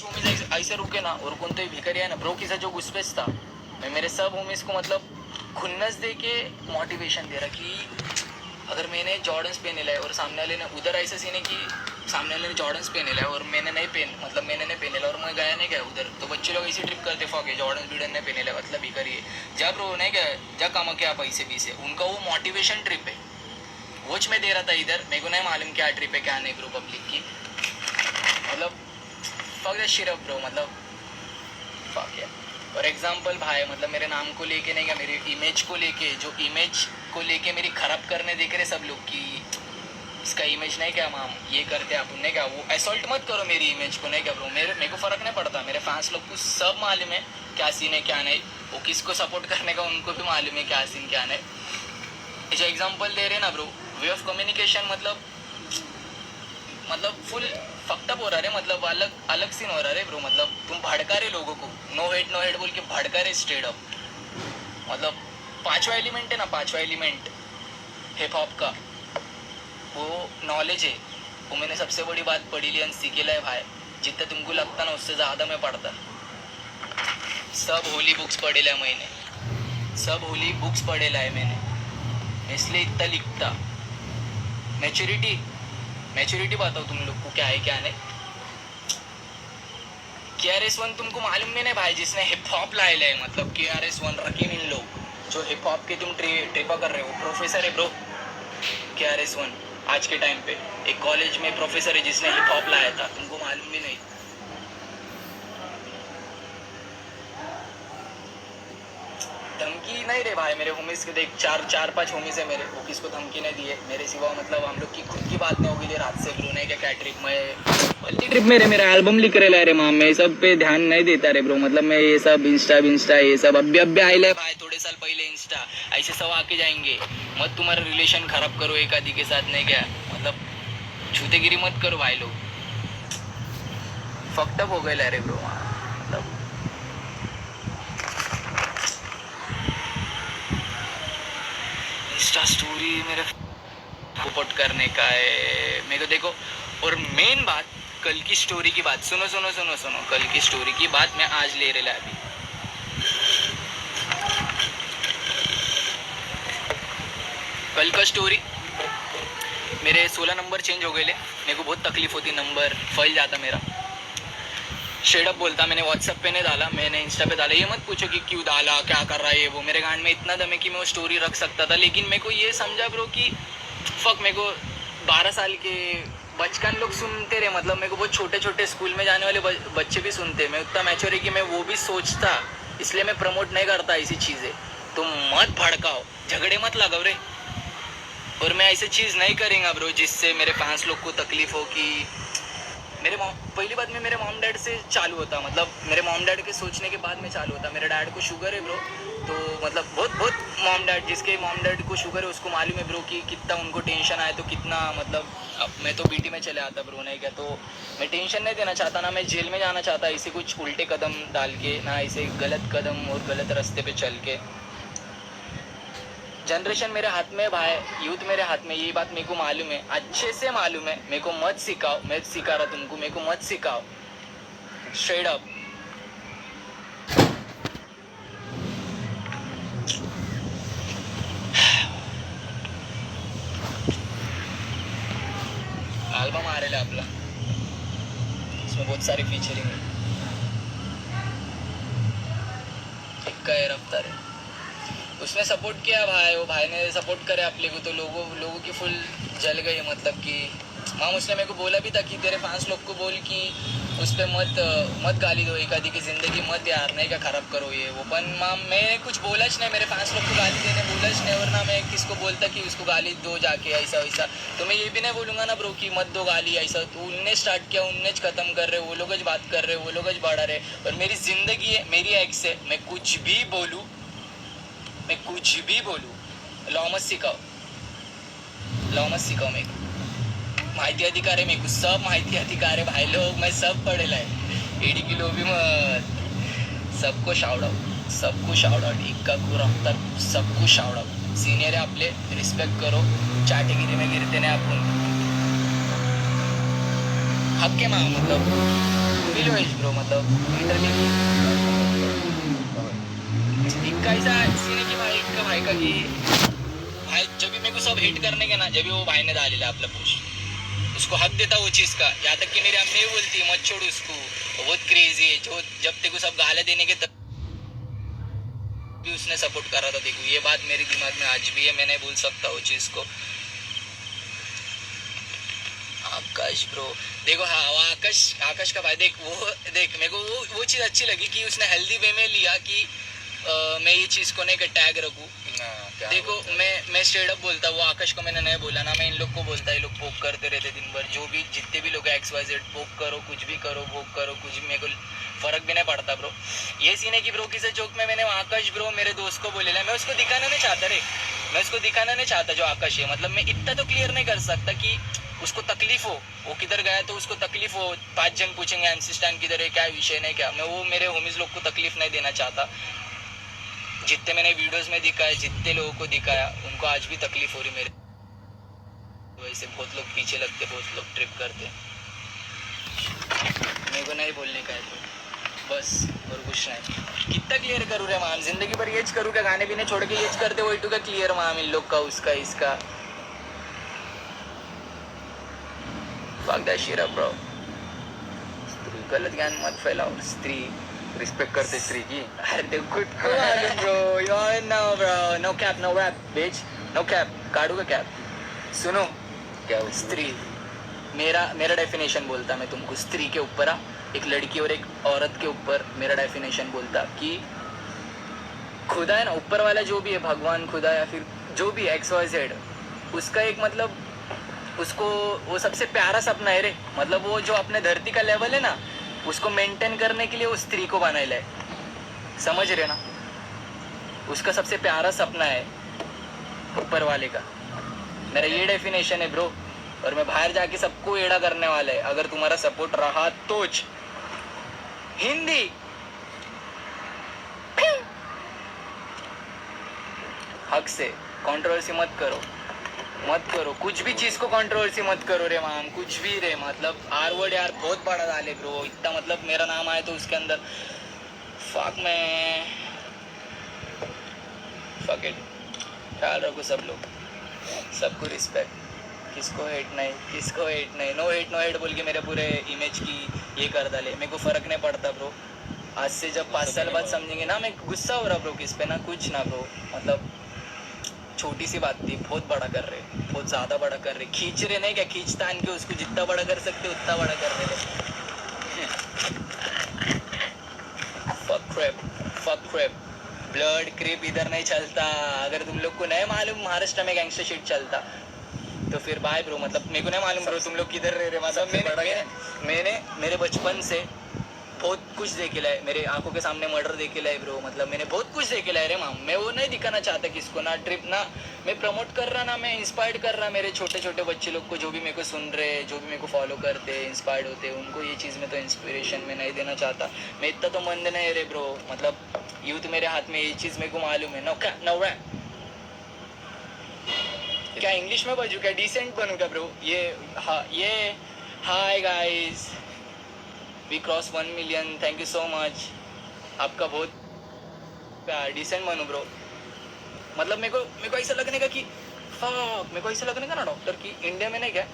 Homies ऐसे रुके ना, और कोणते भिकारी है ना ब्रो, किसा जो घुसपेच था, मैं मेरे सब होमीज को मतलब खुन्नस दे के मोटिवेशन दे रहा कि अगर मैंने जॉर्डन्स पहने लाए और सामने वाले ने उधर ऐसे सीने की, सामने वाले ने जॉर्डन्स पहने लाए और मैंने नहीं पहने लाए और मैं गया नहीं गया उधर, तो बच्चे लोग ऐसी ट्रिप करते फॉके जॉर्डन्स बीडन नहीं पहने लाए मतलब भिकारी है। जा ब्रो नहीं गया, जा काम क्या पैसे भी से, उनका वो मोटिवेशन ट्रिप है, वोच मैं दे रहा था इधर, मेरे को नहीं मालूम क्या ट्रिप है क्या नहीं ब्रो पब्लिक की, मतलब fuck that shit up bro, मतलब फक यार। और एग्जांपल भाई मतलब मेरे नाम को लेके नहीं क्या, मेरी इमेज को लेके, जो इमेज को लेके मेरी खराब करने देख रहे सब लोग कि इसका इमेज नहीं क्या माम ये करते आप नहीं क्या, वो असॉल्ट मत करो मेरी इमेज को नहीं क्या ब्रो, मेरे को फ़र्क नहीं पड़ता, मेरे फैंस लोग को सब मालूम है क्या सीन है क्या नहीं, वो किसको सपोर्ट करने का उनको भी मालूम है क्या सीन क्या नहीं। जो एग्जांपल दे रहे ना ब्रो, वे ऑफ कम्युनिकेशन मतलब फुल फक्टअप हो रहा है, मतलब अलग अलग सीन हो रहा है ब्रो, मतलब तुम भड़का रहे लोगों को, नो हेट बोल के भड़का रहे स्ट्रेट अप, मतलब पांचवा एलिमेंट है ना, पांचवा एलिमेंट हिप हॉप का वो नॉलेज है, वो मैंने सबसे बड़ी बात पढ़ी ली और सीखी है भाई, जितना तुमको लगता ना उससे ज़्यादा मैं पढ़ता, सब होली बुक्स पढ़े ला मैंने, सब होली बुक्स पढ़े ला है मैंने, इसलिए इतना लिखता। मैच्योरिटी बताओ तुम लोग को क्या है क्या नहीं। KRS-One तुमको मालूम नहीं है भाई, जिसने हिप हॉप लाए है, मतलब KRS-One रकीम इन लोग जो हिप हॉप के तुम ट्रिपा कर रहे हो, प्रोफेसर है ब्रो KRS-One, आज के टाइम पे एक कॉलेज में प्रोफेसर है जिसने हिप हॉप लाया था, तुमको मालूम भी नहीं। धमकी नहीं रे भाई, मेरे होमीज के देख चार पांच होमीज है मेरे, वो किसको धमकी नहीं दिए मेरे सिवा, मतलब हम लोग की खुद की बात नहीं होगी रात से ब्रो नहीं क्या ट्रिप में ट्रिप में रे, मेरा एल्बम लिख रहे ला रे माम, मैं सब पे ध्यान नहीं देता रे ब्रो, मतलब मैं ये सब इंस्टा ये सब अभी आए है भाई, थोड़े साल पहले इंस्टा ऐसे सब आके जाएंगे, मत तुम्हारा रिलेशन खराब करो एक आदि के साथ नहीं क्या, मतलब छूतेगिरी मत करो भाई लोग, फक्टअप हो गए ला रे ब्रो, मतलब इंस्टा स्टोरी मेरे पोस्ट करने का है मेरे को देखो, और मेन बात कल की स्टोरी की बात सुनो, कल की स्टोरी की बात मैं आज ले रहा अभी। कल का स्टोरी मेरे 16 नंबर चेंज हो गए ले, मेरे को बहुत तकलीफ होती, नंबर फैल जाता मेरा, स्ट्रेट अप बोलता, मैंने व्हाट्सएप पे नहीं डाला, मैंने इंस्टा पे डाला, ये मत पूछो कि क्यों डाला क्या कर रहा है ये वो, मेरे गांड में इतना दम है कि मैं वो स्टोरी रख सकता था, लेकिन मेरे को ये समझा ब्रो कि फक, मेरे को 12 साल के बचकान लोग सुनते रहे, मतलब मेरे को बहुत छोटे छोटे स्कूल में जाने वाले बच्चे भी सुनते, मैं उतना मैच्योर है कि मैं वो भी सोचता, इसलिए मैं प्रमोट नहीं करता ऐसी चीज़ें, तो मत भड़काओ, झगड़े मत लगाओ रे, और मैं ऐसी चीज़ नहीं करेंगे ब्रो जिससे मेरे फैंस लोग को तकलीफ हो, कि मेरे पहली बात में मेरे मॉम डैड से चालू होता, मतलब मेरे मॉम डैड के सोचने के बाद में चालू होता, मेरे डैड को शुगर है ब्रो, तो मतलब बहुत मॉम डैड, जिसके मॉम डैड को शुगर है उसको मालूम है ब्रो कि कितना उनको टेंशन आए, तो कितना मतलब, अब मैं तो BT में चले आता ब्रो नहीं क्या, तो मैं टेंशन नहीं देना चाहता ना, मैं जेल में जाना चाहता ऐसे कुछ उल्टे कदम डाल के ना, ऐसे गलत कदम और गलत रास्ते पे चल के। जनरेशन मेरे हाथ में भाई, यूथ मेरे हाथ में, ये बात मेरे को मालूम है, अच्छे से मालूम है, मेरे को मत सिखाओ, मैं सिखा रहा तुमको, मेरे को मत सिखाओ, स्ट्रेट अप। एल्बम आ रहा है आपला, इसमें बहुत सारी फीचरिंग है, इक्का है रफ्तार है, उसने सपोर्ट किया भाई, वो भाई ने सपोर्ट करे अपने को, तो लोगों की फुल जल गई, मतलब कि माम उसने मेरे को बोला भी था कि तेरे फैंस लोग को बोल कि उस पर मत गाली दो, एक आदि की ज़िंदगी मत यार नहीं क्या ख़राब करो ये वो, पर माम मैं कुछ बोला नहीं, मेरे फैंस लोग को गाली देने बोला नहीं, और ना मैं किसको बोलता कि उसको गाली दो जाके ऐसा वैसा, तो मैं ये भी नहीं बोलूँगा ना ब्रो कि मत दो गाली ऐसा, तो उनने स्टार्ट किया, उनने ख़त्म कर रहे, वो लोग बात कर रहे, वो लोग बढ़ा रहे, और मेरी ज़िंदगी है, मेरी एक्स है, मैं कुछ भी बोलूँ, लॉ मत सिखाओ मेरे को, माहिती अधिकार है मेरे को, सब माहिती अधिकार है भाई लोग, मैं सब पढ़ेला है, एडी किलो भी मत, सबको शाउट आउट, इक्का को रफ्तार सबको शाउट आउट, सीनियर है आपले, रिस्पेक्ट करो, चाटेगिरी में गिरते नहीं आपण, हक है माँ, मतलब मिलो एज ब्रो, मतलब लिटरली इक्का ऐसा सीन है कि भाई इक्का भाई का कि भाई जब भी मेरे को सब हिट करने के ना, जब भी वो भाई ने डालेला आपला पोस्ट, उसको हक देता वो चीज़ का, यहाँ तक कि मेरी अम्मी भी बोलती मत छोड़ उसको, वो बहुत क्रेजी है, जो जब तेको सब गाले देने के तब भी उसने सपोर्ट करा था। देखो ये बात मेरे दिमाग में आज भी है, मैं नहीं भूल सकता वो चीज़ को। आकाश ब्रो देखो, हाँ वो आकाश का भाई देख, वो देख मेरे को वो चीज़ अच्छी लगी कि उसने हेल्दी वे में लिया कि मैं ये चीज़ को नहीं कि टैग रखूँ। देखो मैं स्ट्रेट अप बोलता, वो आकाश को मैंने नहीं बोला ना, मैं इन लोग को बोलता, ये लोग पोक करते रहते दिन भर, जो भी जितने भी लोग XYZ पोक करो, कुछ भी करो, पोक करो, कुछ भी, मेरे को फर्क भी नहीं पड़ता ब्रो। ये सीन है कि ब्रो किसी चौक में मैंने आकाश ब्रो मेरे दोस्त को बोलेला, मैं उसको दिखाना नहीं चाहता रे, मैं उसको दिखाना नहीं चाहता जो आकाश है, मतलब मैं इतना तो क्लियर नहीं कर सकता कि उसको तकलीफ हो, वो किधर गया तो उसको तकलीफ हो, 5 जन पूछेंगे एमसी स्टैंड किधर है, क्या विषय नहीं क्या, मैं वो मेरे होमीज लोग को तकलीफ नहीं देना चाहता। जितने मैंने वीडियोस में दिखाया, जितने लोगों को दिखाया, उनको आज भी तकलीफ हो रही मेरे वैसे, बहुत लोग पीछे लगते, बहुत लोग ट्रिप करते, मेरे को नहीं बोलने का है तो बस, और कुछ नहीं। कितना क्लियर करूँ रे माम, जिंदगी भर येच करूँ क्या, गाने पीने छोड़ के येच करते वही टू का क्लियर माम, इन लोग का, उसका, इसका। Fuck that shit up, bro. स्त्री गलत ज्ञान मत फैलाओ, स्त्री रिस्पेक्ट करते स्त्री की, अरे खुद को मालूम ब्रो, यार no bro, no cap, no rap bitch, no cap, काटूंगा कैप। सुनो क्या स्त्री, मेरा डेफिनेशन बोलता मैं तुमको, स्त्री के ऊपर एक लड़की और एक औरत के ऊपर मेरा डेफिनेशन बोलता कि खुदा है ना, ऊपर वाला जो भी है, भगवान, खुदा या फिर जो भी XYZ, उसका एक मतलब उसको वो सबसे प्यारा सपना है रे, मतलब वो जो अपने धरती का लेवल है ना, उसको मेंटेन करने के लिए वो स्त्री को बनाया है, समझ रहे ना, उसका सबसे प्यारा सपना है ऊपर वाले का, मेरा ये डेफिनेशन है ब्रो। और मैं बाहर जाके सबको एड़ा करने वाला है, अगर तुम्हारा सपोर्ट रहा तो। हिंदी हक से कंट्रोवर्सी मत करो, मत करो, कुछ भी चीज को कंट्रोवर्सी मत करो रे माम, कुछ भी रे, मतलब आर वर्ड यार बहुत बड़ा डाले ब्रो, इतना मतलब मेरा नाम आया तो उसके अंदर फक में, फक इट, ख्याल रखो सब लोग, सबको रिस्पेक्ट, किसको हेट नहीं, किसको हेट नहीं, नो हेट बोल के मेरे पूरे इमेज की ये कर डाले, मेरे को फर्क नहीं पड़ता ब्रो। आज से जब 5 साल बाद समझेंगे ना, मैं गुस्सा हो रहा ब्रो किस पे ना, कुछ ना ब्रो, मतलब छोटी सी बात थी, बहुत बड़ा कर रहे, बहुत ज़्यादा बड़ा कर रहे, खींच रहे नहीं क्या, खींच तान के उसको जितना बड़ा कर सकते उतना बड़ा कर रहे। फक क्रैप, ब्लड क्रिप इधर नहीं चलता, अगर तुम लोग को नहीं मालूम महाराष्ट्र में गैंगस्टर शिट चलता तो फिर बाय ब्रो, मतलब मेरे को नहीं मालूम ब्रो तुम लोग किधर रह रहे, मतलब मैंने मेरे बचपन से बहुत कुछ देखे लाए, मेरे आंखों के सामने मर्डर देखे लाए ब्रो, मतलब मैंने बहुत कुछ देखे लाए रे माम, मैं वो नहीं दिखाना चाहता किसको, ना ट्रिप, ना मैं प्रमोट कर रहा, ना मैं इंस्पायर्ड कर रहा मेरे छोटे छोटे बच्चे लोग को, जो भी मेरे को सुन रहे, जो भी मेरे को फॉलो करते, इंस्पायर्ड होते, उनको ये चीज़ में तो इंस्पिरेशन में नहीं देना चाहता मैं, इतना तो मंद नहीं रे ब्रो, मतलब यूथ मेरे हाथ में, ये चीज़ मेरे को मालूम है। नो रैप क्या इंग्लिश में बजू क्या, डिसेंट बनू क्या ब्रो, ये hi guys, we cross 1 million, thank you so much, आपका बहुत डिसेंट बनू ब्रो, मतलब मेरे को ऐसा लगने का कि मेरे को ऐसा लगने का ना डॉक्टर कि इंडिया में नहीं क्या,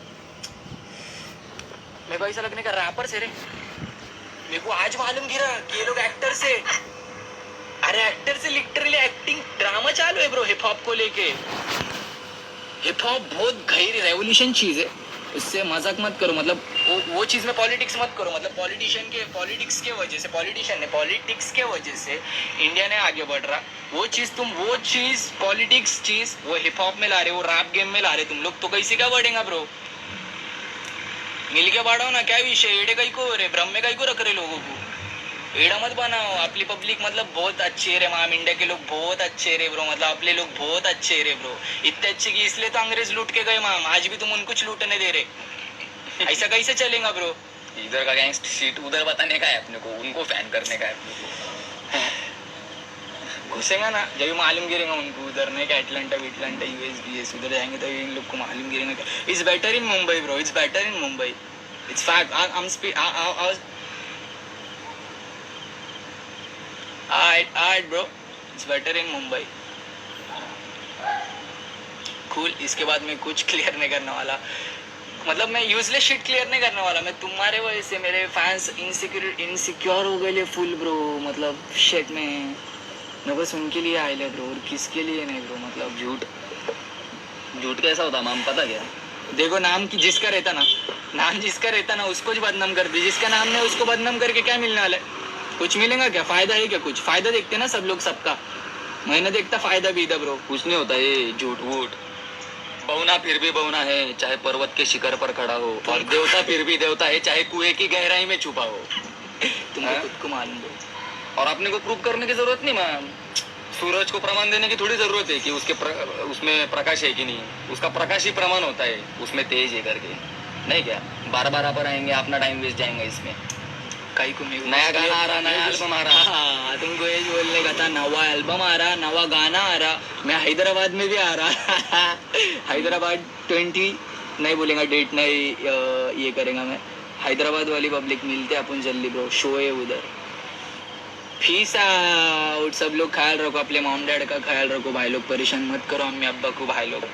मेरे को ऐसा लगने का रैपर से रे, मेरे को आज मालूम गिरा कि ये लोग एक्टर से, अरे एक्टर से लिटरली एक्टिंग ड्रामा चालू है ब्रो, हिप हॉप को लेके, हिप हॉप बहुत गहरी रेवोल्यूशन चीज़ है, उससे मजाक मत करो, मतलब वो चीज़ में पॉलिटिक्स मत करो, मतलब पॉलिटिक्स के वजह से, पॉलिटिक्स के वजह से इंडिया ने आगे बढ़ रहा, वो चीज़ पॉलिटिक्स चीज़ वो हिप हॉप में ला रहे, वो रैप गेम में ला रहे तुम लोग, तो कैसे क्या बढ़ेगा ब्रो, मिल के बढ़ाओ ना, क्या विषय, एड़े कई को रे, भ्रम में कई को रख रहे लोगों को, एड़ा मत बनाओ, अपनी पब्लिक मतलब बहुत अच्छे रे माम, इंडिया के लोग बहुत अच्छे रे ब्रो, मतलब अपने लोग बहुत अच्छे रे ब्रो, इतने अच्छे कि इसलिए तो अंग्रेज लूट के गए माम, आज भी तुम उनको लूटने दे रहे, ऐसा कैसे चलेगा ब्रो, इधर का गैंगस्टर शीट उधर बताने का है अपने को, उनको फैन करने का है अपने को, घुसेगा ना जब मालूम गिरेगा उनको, उधर नहीं क्या एटलांटा US उधर जाएंगे तो इन लोग को मालूम गिरेगा, it's better in Mumbai bro, it's better in Mumbai, it's fact, art bro, it's better in Mumbai. Cool. इसके बाद मैं कुछ क्लियर नहीं करने वाला, मतलब मैं यूजलेस शिट क्लियर नहीं करने वाला। मैं तुम्हारे वजह से मेरे फैंस इनसिक्योर हो गए फुल ब्रो, मतलब शिट में मैं बस उनके लिए आए ब्रो, और किसके लिए नहीं ब्रो। मतलब झूठ कैसा होता माम, पता क्या? देखो, नाम की जिसका रहता ना उसको जो बदनाम कर दे, जिसका नाम नहीं उसको बदनाम करके क्या मिलने वाला है? कुछ मिलेगा क्या? फायदा है क्या? कुछ फायदा देखते ना सब लोग, सबका। मैंने देखता फायदा भी था ब्रो। कुछ नहीं होता ये झूठ वूठ। बौना फिर भी बौना है, चाहे पर्वत के शिखर पर खड़ा हो, और देवता फिर भी देवता है, चाहे कुएं की गहराई में छुपा हो। तुमको हाँ? खुद को मालूम ब्रो। और अपने को प्रूव करने की जरूरत नहीं मैम। सूरज को प्रमाण देने की थोड़ी जरूरत है कि उसमें प्रकाश है कि नहीं। उसका प्रकाश ही प्रमाण होता है, उसमें तेज है करके। नहीं क्या? बार बार पर आएंगे, अपना टाइम वेस्ट जाएंगे इसमें। कहीं को मैं नया गाना आ रहा, नया एल्बम आ रहा। हाँ, तुमको ये बोलने का था, नवा एल्बम आ रहा, नवा गाना आ रहा। मैं हैदराबाद में भी आ रहा। हैदराबाद 20 नहीं बोलेगा, डेट नहीं ये करेगा मैं। हैदराबाद वाली पब्लिक मिलते अपन जल्दी ब्रो, शो है उधर। Peace out. सब लोग ख्याल रखो, अपने मॉम डैड का ख्याल रखो भाई लोग, परेशान मत करो अम्मी अब्बा को भाई लोग।